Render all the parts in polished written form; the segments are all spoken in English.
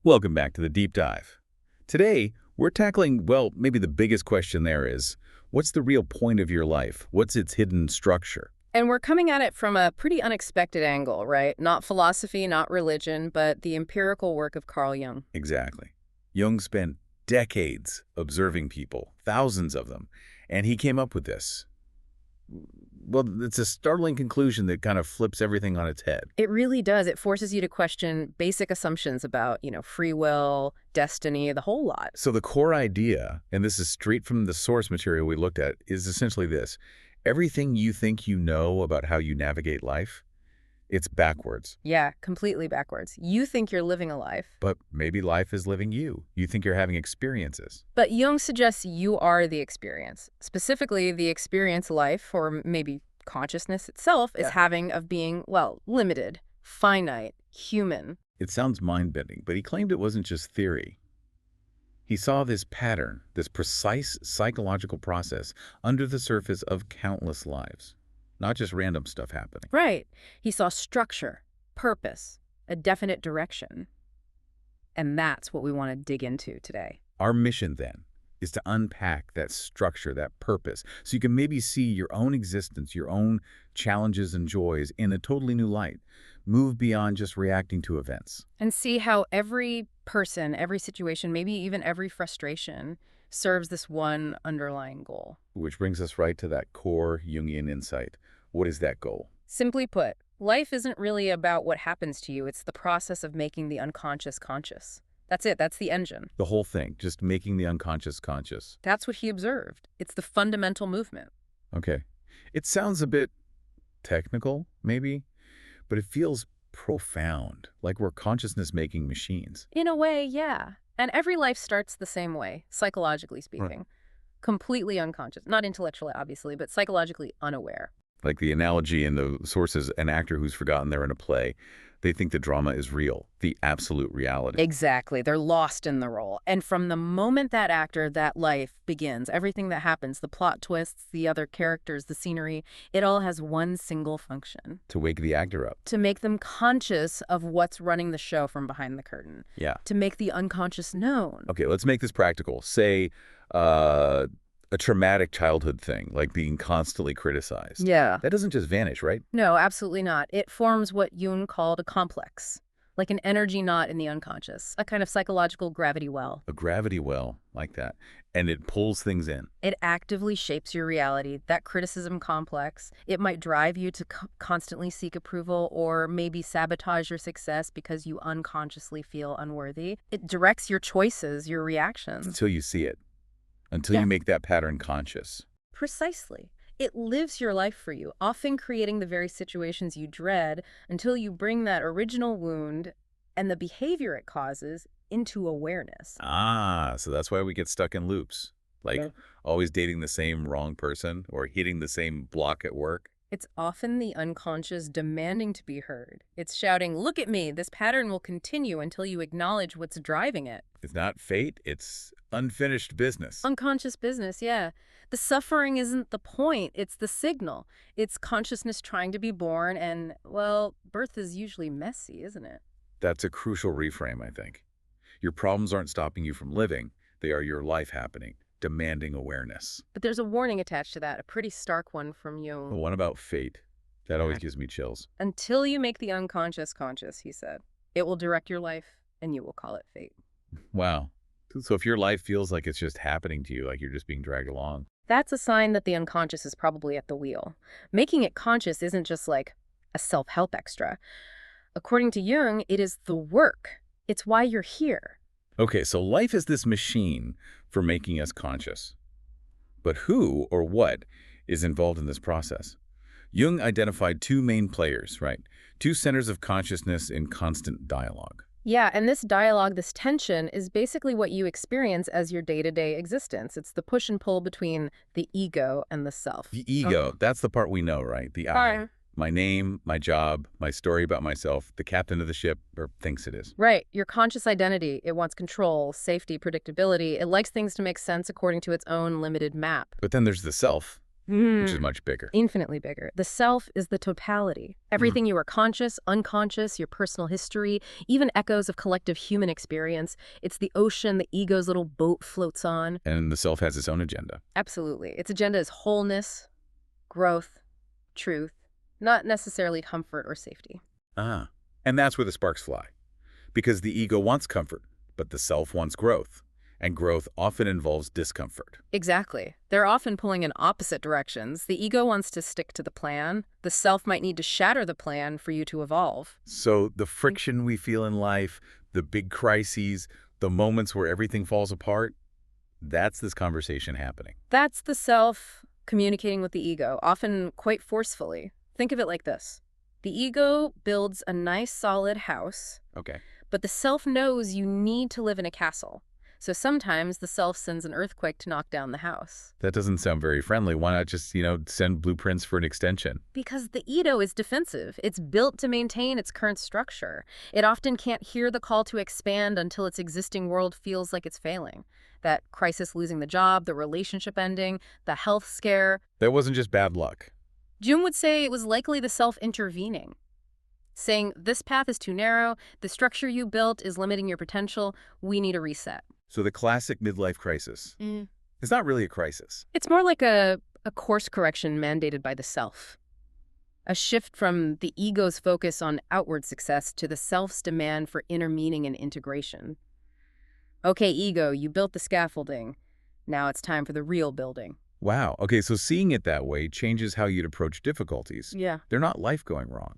Welcome back to the Deep Dive. Today, we're tackling, well, maybe the biggest question there is, what's the real point of your life? What's its hidden structure? And we're coming at it from a pretty unexpected angle, right? Not philosophy, not religion, but the empirical work of Carl Jung. Exactly. Jung spent decades observing people, thousands of them, and he came up with this. Well, it's a startling conclusion that kind of flips everything on its head. It really does. It forces you to question basic assumptions about, free will, destiny, the whole lot. So the core idea, and this is straight from the source material we looked at, is essentially this. Everything you think you know about how you navigate life, it's backwards. Yeah, completely backwards. You think you're living a life. But maybe life is living you. You think you're having experiences. But Jung suggests you are the experience. Specifically, the experience life, or maybe consciousness itself, is having of being, well, limited, finite, human. It sounds mind-bending, but he claimed it wasn't just theory. He saw this pattern, this precise psychological process under the surface of countless lives, not just random stuff happening. Right. He saw structure, purpose, a definite direction. And that's what we want to dig into today. Our mission, then, is to unpack that structure, that purpose, so you can maybe see your own existence, your own challenges and joys in a totally new light. Move beyond just reacting to events. And see how every person, every situation, maybe even every frustration serves this one underlying goal. Which brings us right to that core Jungian insight. What is that goal? Simply put, life isn't really about what happens to you. It's the process of making the unconscious conscious. That's it. That's the engine. The whole thing, just making the unconscious conscious. That's what he observed. It's the fundamental movement. Okay. It sounds a bit technical, maybe, but it feels profound, like we're consciousness-making machines. In a way, yeah. And every life starts the same way, psychologically speaking. Right. Completely unconscious. Not intellectually, obviously, but psychologically unaware. Like the analogy in the sources, an actor who's forgotten they're in a play, they think the drama is real, the absolute reality. Exactly. They're lost in the role. And from the moment that actor, that life begins, everything that happens, the plot twists, the other characters, the scenery, it all has one single function. To wake the actor up. To make them conscious of what's running the show from behind the curtain. Yeah. To make the unconscious known. Okay, let's make this practical. Say, a traumatic childhood thing, like being constantly criticized. Yeah. That doesn't just vanish, right? No, absolutely not. It forms what Jung called a complex, like an energy knot in the unconscious, a kind of psychological gravity well. A gravity well, like that. And it pulls things in. It actively shapes your reality. That criticism complex, it might drive you to constantly seek approval or maybe sabotage your success because you unconsciously feel unworthy. It directs your choices, your reactions. Until you see it. Until you make that pattern conscious. Precisely. It lives your life for you, often creating the very situations you dread until you bring that original wound and the behavior it causes into awareness. Ah, so that's why we get stuck in loops. Like always dating the same wrong person or hitting the same block at work. It's often the unconscious demanding to be heard. It's shouting, "Look at me, this pattern will continue," until you acknowledge what's driving it. It's not fate, it's unfinished business. Unconscious business, yeah. The suffering isn't the point, it's the signal. It's consciousness trying to be born and, well, birth is usually messy, isn't it? That's a crucial reframe, I think. Your problems aren't stopping you from living. They are your life happening, demanding awareness. But there's a warning attached to that, a pretty stark one from The Jung. one about fate, that always gives me chills. Until you make the unconscious conscious, he said, it will direct your life and you will call it fate. Wow. So if your life feels like it's just happening to you, like you're just being dragged along. That's a sign that the unconscious is probably at the wheel. Making it conscious isn't just like a self-help extra. According to Jung, it is the work. It's why you're here. Okay, so life is this machine for making us conscious. But who or what is involved in this process? Jung identified two main players, right? Two centers of consciousness in constant dialogue. Yeah, and this dialogue, this tension, is basically what you experience as your day-to-day existence. It's the push and pull between the ego and the self. The ego, that's the part we know, right? The I. My name, my job, my story about myself, the captain of the ship, or thinks it is. Right. Your conscious identity. It wants control, safety, predictability. It likes things to make sense according to its own limited map. But then there's the self, which is much bigger. Infinitely bigger. The self is the totality. Everything you are conscious, unconscious, your personal history, even echoes of collective human experience. It's the ocean the ego's little boat floats on. And the self has its own agenda. Absolutely. Its agenda is wholeness, growth, truth, not necessarily comfort or safety. Ah, and that's where the sparks fly. Because the ego wants comfort, but the self wants growth. And growth often involves discomfort. Exactly. They're often pulling in opposite directions. The ego wants to stick to the plan. The self might need to shatter the plan for you to evolve. So the friction we feel in life, the big crises, the moments where everything falls apart, that's this conversation happening. That's the self communicating with the ego, often quite forcefully. Think of it like this. The ego builds a nice, solid house, Okay. but the self knows you need to live in a castle. So sometimes the self sends an earthquake to knock down the house. That doesn't sound very friendly. Why not just, send blueprints for an extension? Because the ego is defensive. It's built to maintain its current structure. It often can't hear the call to expand until its existing world feels like it's failing. That crisis, losing the job, the relationship ending, the health scare. That wasn't just bad luck. Jung would say it was likely the self intervening, saying, this path is too narrow, the structure you built is limiting your potential, we need a reset. So the classic midlife crisis. It's not really a crisis. It's more like a course correction mandated by the self. A shift from the ego's focus on outward success to the self's demand for inner meaning and integration. Okay, ego, you built the scaffolding. Now it's time for the real building. Wow. Okay, so seeing it that way changes how you'd approach difficulties. Yeah. They're not life going wrong.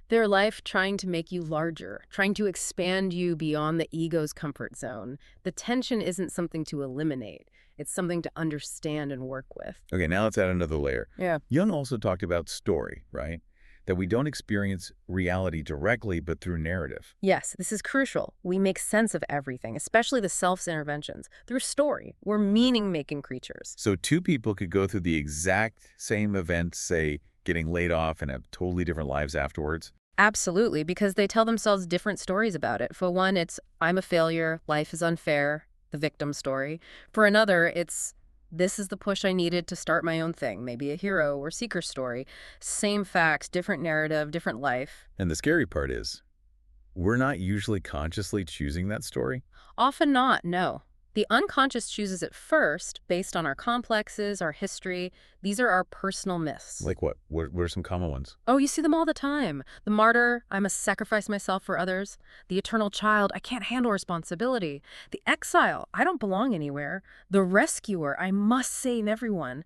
Their life trying to make you larger, trying to expand you beyond the ego's comfort zone. The tension isn't something to eliminate. It's something to understand and work with. Okay, now let's add another layer. Yeah. Jung also talked about story, right? That we don't experience reality directly, but through narrative. Yes, this is crucial. We make sense of everything, especially the self's interventions, through story. We're meaning-making creatures. So two people could go through the exact same event, say, getting laid off and have totally different lives afterwards. Absolutely, because they tell themselves different stories about it. For one, it's, I'm a failure, life is unfair, the victim story. For another, it's, this is the push I needed to start my own thing, maybe a hero or seeker story. Same facts, different narrative, different life. And the scary part is, we're not usually consciously choosing that story. Often not, no. The unconscious chooses it first, based on our complexes, our history. These are our personal myths. Like what? What are some common ones? Oh, you see them all the time. The martyr, I must sacrifice myself for others. The eternal child, I can't handle responsibility. The exile, I don't belong anywhere. The rescuer, I must save everyone.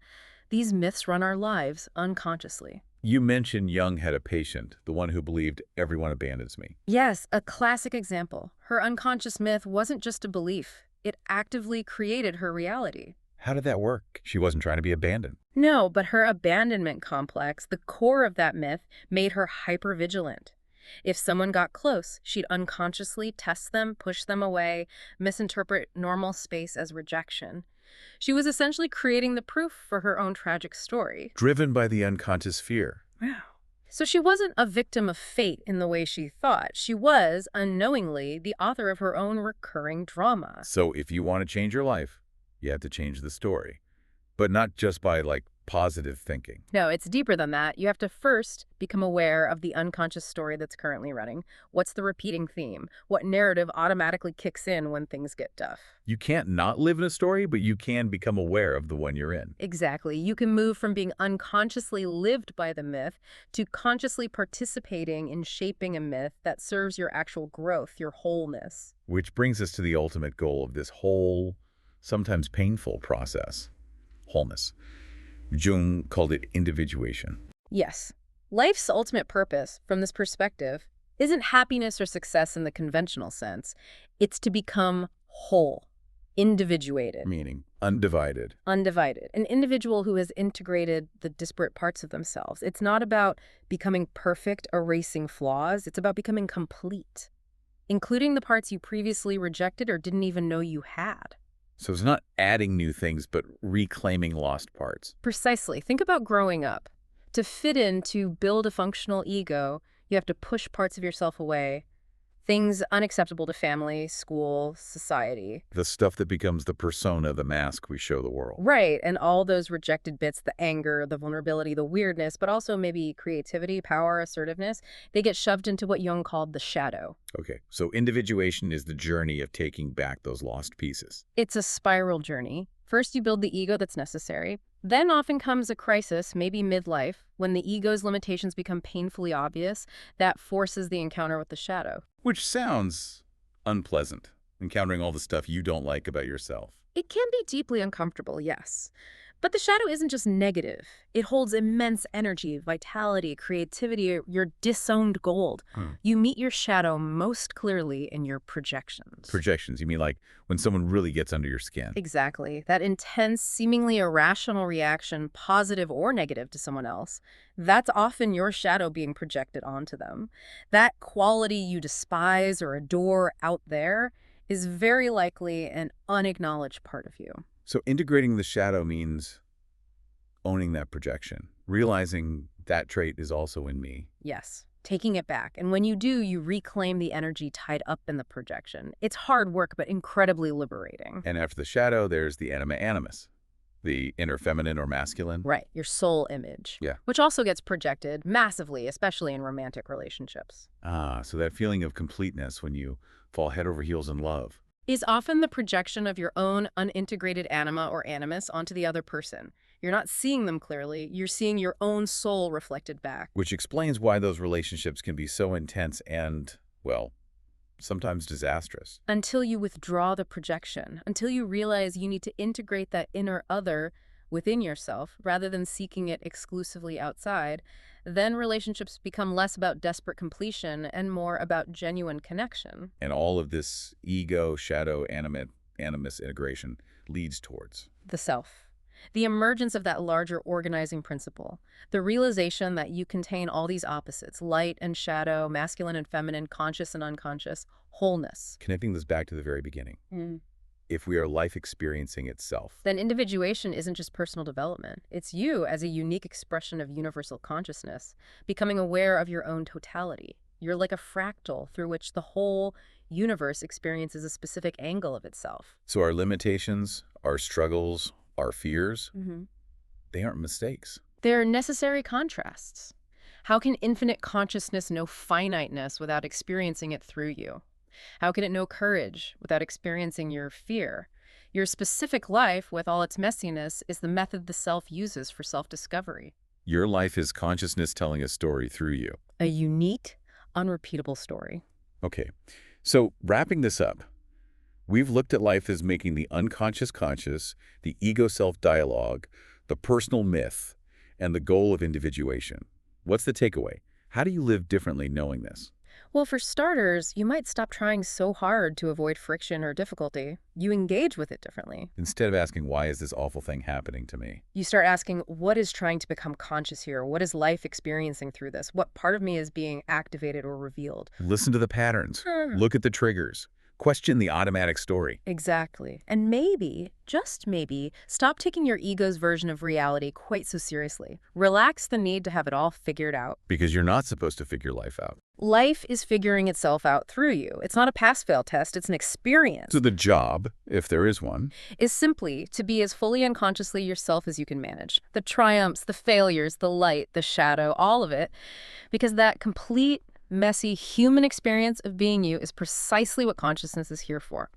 These myths run our lives unconsciously. You mentioned Jung had a patient, the one who believed everyone abandons me. Yes, a classic example. Her unconscious myth wasn't just a belief. It actively created her reality. How did that work? She wasn't trying to be abandoned. No, but her abandonment complex, the core of that myth, made her hypervigilant. If someone got close, she'd unconsciously test them, push them away, misinterpret normal space as rejection. She was essentially creating the proof for her own tragic story. Driven by the unconscious fear. Wow. So she wasn't a victim of fate in the way she thought. She was, unknowingly, the author of her own recurring drama. So if you want to change your life, you have to change the story. But not just by, positive thinking. No, it's deeper than that. You have to first become aware of the unconscious story that's currently running. What's the repeating theme? What narrative automatically kicks in when things get tough? You can't not live in a story, but you can become aware of the one you're in. Exactly. You can move from being unconsciously lived by the myth to consciously participating in shaping a myth that serves your actual growth, your wholeness. Which brings us to the ultimate goal of this whole, sometimes painful process. Wholeness. Jung called it individuation. Yes. Life's ultimate purpose, from this perspective, isn't happiness or success in the conventional sense. It's to become whole, individuated. Meaning undivided. Undivided. An individual who has integrated the disparate parts of themselves. It's not about becoming perfect, erasing flaws. It's about becoming complete, including the parts you previously rejected or didn't even know you had. So it's not adding new things, but reclaiming lost parts. Precisely. Think about growing up. To fit in, to build a functional ego, you have to push parts of yourself away, Things unacceptable to family, school, society. The stuff that becomes the persona, the mask we show the world. Right, and all those rejected bits, the anger, the vulnerability, the weirdness, but also maybe creativity, power, assertiveness, they get shoved into what Jung called the shadow. Okay, so individuation is the journey of taking back those lost pieces. It's a spiral journey. First, you build the ego that's necessary. Then often comes a crisis, maybe midlife, when the ego's limitations become painfully obvious. That forces the encounter with the shadow. Which sounds unpleasant, encountering all the stuff you don't like about yourself. It can be deeply uncomfortable, yes. But the shadow isn't just negative. It holds immense energy, vitality, creativity, your disowned gold. You meet your shadow most clearly in your projections. Projections, you mean like when someone really gets under your skin? Exactly. That intense, seemingly irrational reaction, positive or negative to someone else, that's often your shadow being projected onto them. That quality you despise or adore out there is very likely an unacknowledged part of you. So integrating the shadow means owning that projection, realizing that trait is also in me. Yes, taking it back. And when you do, you reclaim the energy tied up in the projection. It's hard work, but incredibly liberating. And after the shadow, there's the anima animus, the inner feminine or masculine. Right, your soul image. Yeah. Which also gets projected massively, especially in romantic relationships. So that feeling of completeness when you fall head over heels in love. Is often the projection of your own unintegrated anima or animus onto the other person. You're not seeing them clearly, you're seeing your own soul reflected back. Which explains why those relationships can be so intense and, well, sometimes disastrous. Until you withdraw the projection, until you realize you need to integrate that inner other within yourself rather than seeking it exclusively outside, then relationships become less about desperate completion and more about genuine connection. And all of this ego, shadow, animus integration leads towards The self. The emergence of that larger organizing principle. The realization that you contain all these opposites, light and shadow, masculine and feminine, conscious and unconscious, wholeness. connecting this back to the very beginning. If we are life experiencing itself. Then individuation isn't just personal development. It's you as a unique expression of universal consciousness, becoming aware of your own totality. You're like a fractal through which the whole universe experiences a specific angle of itself. So our limitations, our struggles, our fears, they aren't mistakes. They're necessary contrasts. How can infinite consciousness know finiteness without experiencing it through you? How can it know courage without experiencing your fear? Your specific life, with all its messiness, is the method the self uses for self-discovery. Your life is consciousness telling a story through you. A unique, unrepeatable story. Okay, so wrapping this up, we've looked at life as making the unconscious conscious, the ego-self dialogue, the personal myth, and the goal of individuation. What's the takeaway? How do you live differently knowing this? Well, for starters, you might stop trying so hard to avoid friction or difficulty. You engage with it differently. Instead of asking, why is this awful thing happening to me? You start asking, what is trying to become conscious here? What is life experiencing through this? What part of me is being activated or revealed? Listen to the patterns. Look at the triggers. Question the automatic story. Exactly. And maybe, just maybe, stop taking your ego's version of reality quite so seriously. Relax the need to have it all figured out. Because you're not supposed to figure life out. Life is figuring itself out through you. It's not a pass-fail test, it's an experience. So the job, if there is one, is simply to be as fully unconsciously yourself as you can manage. The triumphs, the failures, the light, the shadow, all of it. Because that complete, messy human experience of being you is precisely what consciousness is here for.